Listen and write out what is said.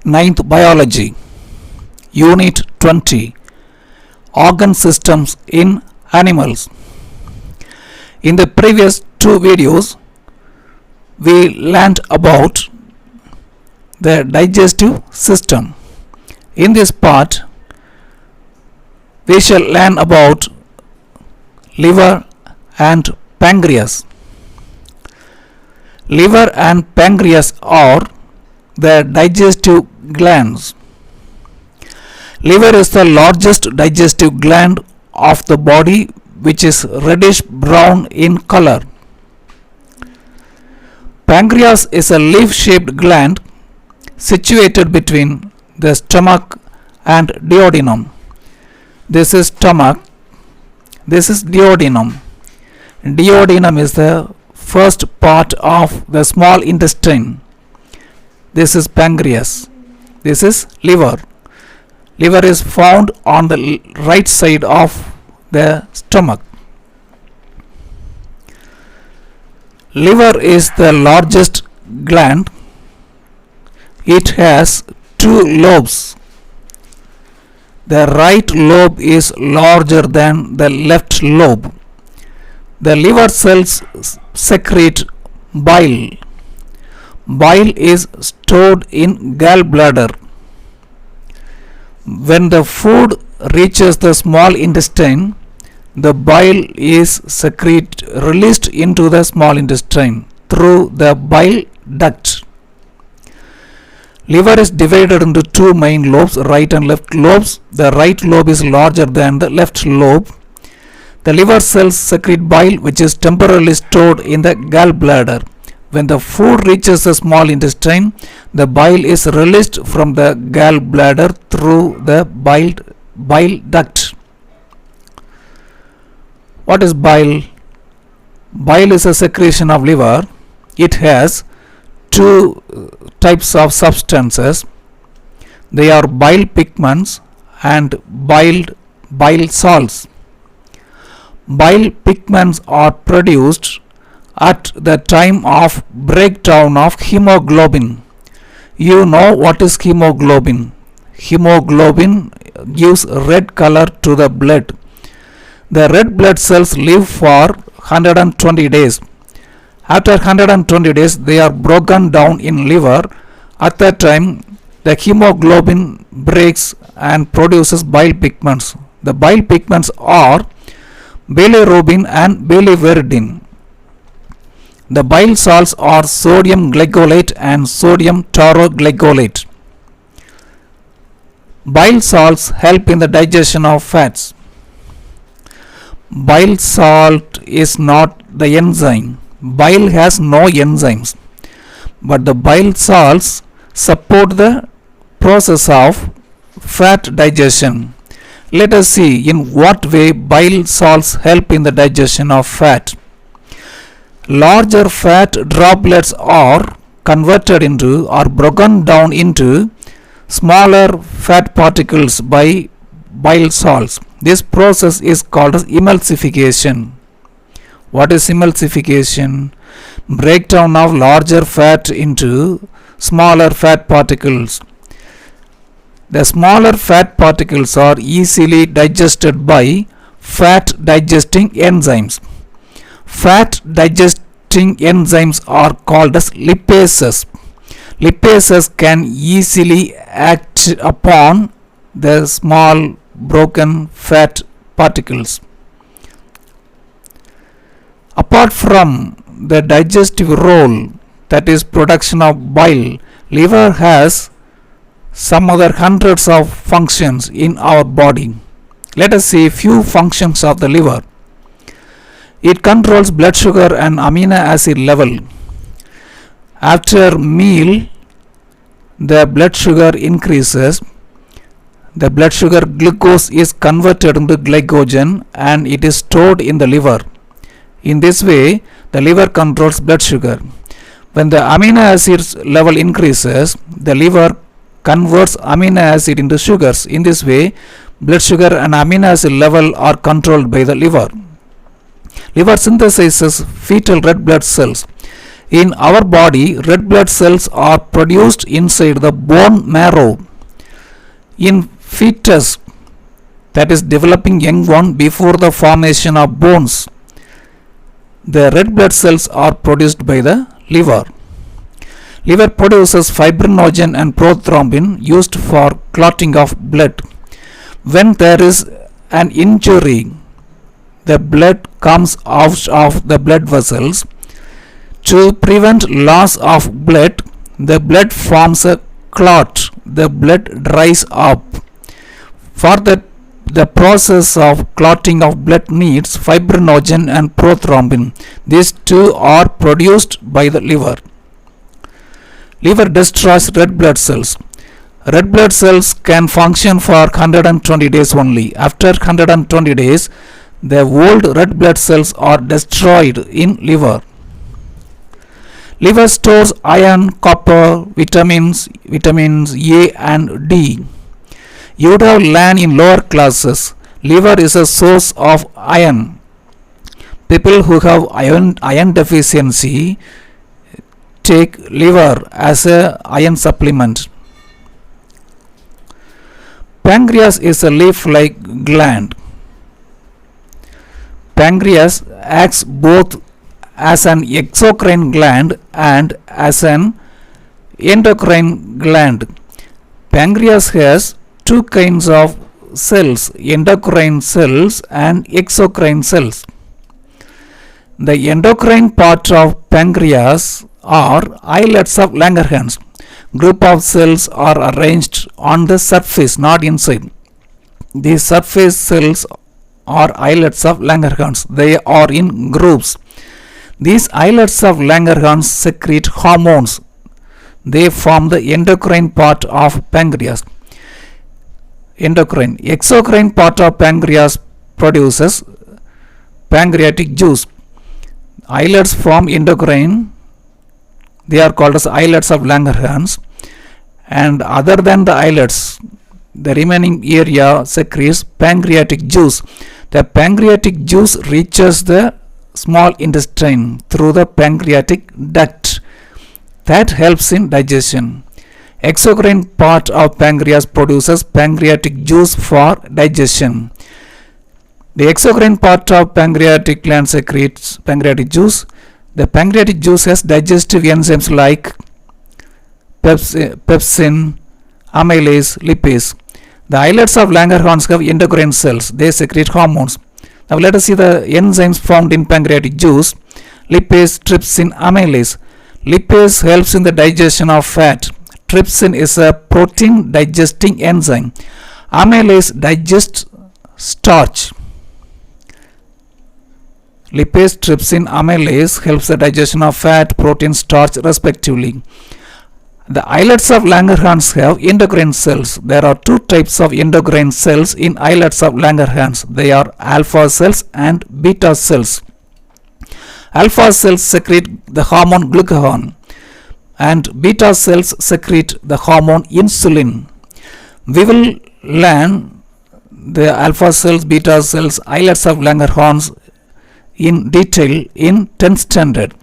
Ninth Biology, Unit 20, Organ Systems in Animals. In the previous two videos, we learned about the digestive system. In this part, we shall learn about liver and pancreas. Liver and pancreas are the digestive glands. Liver is the largest digestive gland of the body, which is reddish brown in color. Pancreas is a leaf-shaped gland situated between the stomach and duodenum. This is stomach, this is duodenum. Duodenum is the first part of the small intestine. This is pancreas. This is liver. Liver is found on the right side of the stomach. Liver is the largest gland. It has two lobes. The right lobe is larger than the left lobe. The liver cells secrete bile. Bile is stored in gallbladder. When the food reaches the small intestine, the bile is released into the small intestine through the bile duct. Liver is divided into two main lobes, right and left lobes. The right lobe is larger than the left lobe. The liver cells secrete bile, which is temporarily stored in the gallbladder. When the food reaches the small intestine, the bile is released from the gallbladder through the bile duct. What is bile? Bile is a secretion of liver. It has two types of substances. They are bile pigments and bile salts. Bile pigments are produced at the time of breakdown of hemoglobin. You know what is hemoglobin. Hemoglobin gives red color to the blood. The red blood cells live for 120 days. After 120 days, they are broken down in liver. At that time, the hemoglobin breaks and produces bile pigments. The bile pigments are bilirubin and biliverdin. The bile salts are sodium glycolate and sodium tauroglycolate. Bile salts help in the digestion of fats. Bile salt is not the enzyme. Bile has no enzymes, but the bile salts support the process of fat digestion. Let us see in what way bile salts help in the digestion of fat. Larger fat droplets are converted into or broken down into smaller fat particles by bile salts. This process is called as emulsification. What is emulsification? Breakdown of larger fat into smaller fat particles. The smaller fat particles are easily digested by fat digesting enzymes. Fat digesting enzymes are called as lipases. Lipases can easily act upon the small broken fat particles. Apart from the digestive role, that is production of bile, liver has some other hundreds of functions in our body. Let us see few functions of the liver. It controls blood sugar and amino acid level. After meal, the blood sugar increases. The blood sugar glucose is converted into glycogen and it is stored in the liver. In this way, the liver controls blood sugar. When the amino acids level increases, the liver converts amino acid into sugars. In this way, blood sugar and amino acid level are controlled by the liver. Liver synthesizes fetal red blood cells. In our body, red blood cells are produced inside the bone marrow. In fetus, that is developing young one before the formation of bones, the red blood cells are produced by the liver. Liver produces fibrinogen and prothrombin used for clotting of blood. When there is an injury, the blood comes out of the blood vessels. To prevent loss of blood, the blood forms a clot. The blood dries up. For the process of clotting of blood needs fibrinogen and prothrombin. These two are produced by the liver. Liver destroys red blood cells. Red blood cells can function for 120 days only. After 120 days, the old red blood cells are destroyed in liver. Liver stores iron, copper, vitamins A and D. You would have learned in lower classes, liver is a source of iron. People who have iron deficiency take liver as a iron supplement. Pancreas is a leaf-like gland. Pancreas acts both as an exocrine gland and as an endocrine gland. Pancreas has two kinds of cells, endocrine cells and exocrine cells. The endocrine part of pancreas are islets of Langerhans. Group of cells are arranged on the surface, not inside. These surface cells are islets of Langerhans. They are in groups. These islets of Langerhans secrete hormones. They form the endocrine part of pancreas. Endocrine. Exocrine part of pancreas produces pancreatic juice. Islets form endocrine. They are called as islets of Langerhans. And other than the islets, the remaining area secretes pancreatic juice. The pancreatic juice reaches the small intestine through the pancreatic duct. That helps in digestion. Exocrine part of pancreas produces pancreatic juice for digestion. The exocrine part of pancreatic gland secretes pancreatic juice. The pancreatic juice has digestive enzymes like pepsin, amylase, lipase. The islets of Langerhans have endocrine cells. They secrete hormones. Now let us see the enzymes found in pancreatic juice. Lipase, trypsin, amylase. Lipase helps in the digestion of fat. Trypsin is a protein digesting enzyme. Amylase digests starch. Lipase, trypsin, amylase helps the digestion of fat, protein, starch respectively. The islets of Langerhans have endocrine cells. There are two types of endocrine cells in islets of Langerhans. They are alpha cells and beta cells. Alpha cells secrete the hormone glucagon and beta cells secrete the hormone insulin. We will learn the alpha cells, beta cells, islets of Langerhans in detail in 10th standard.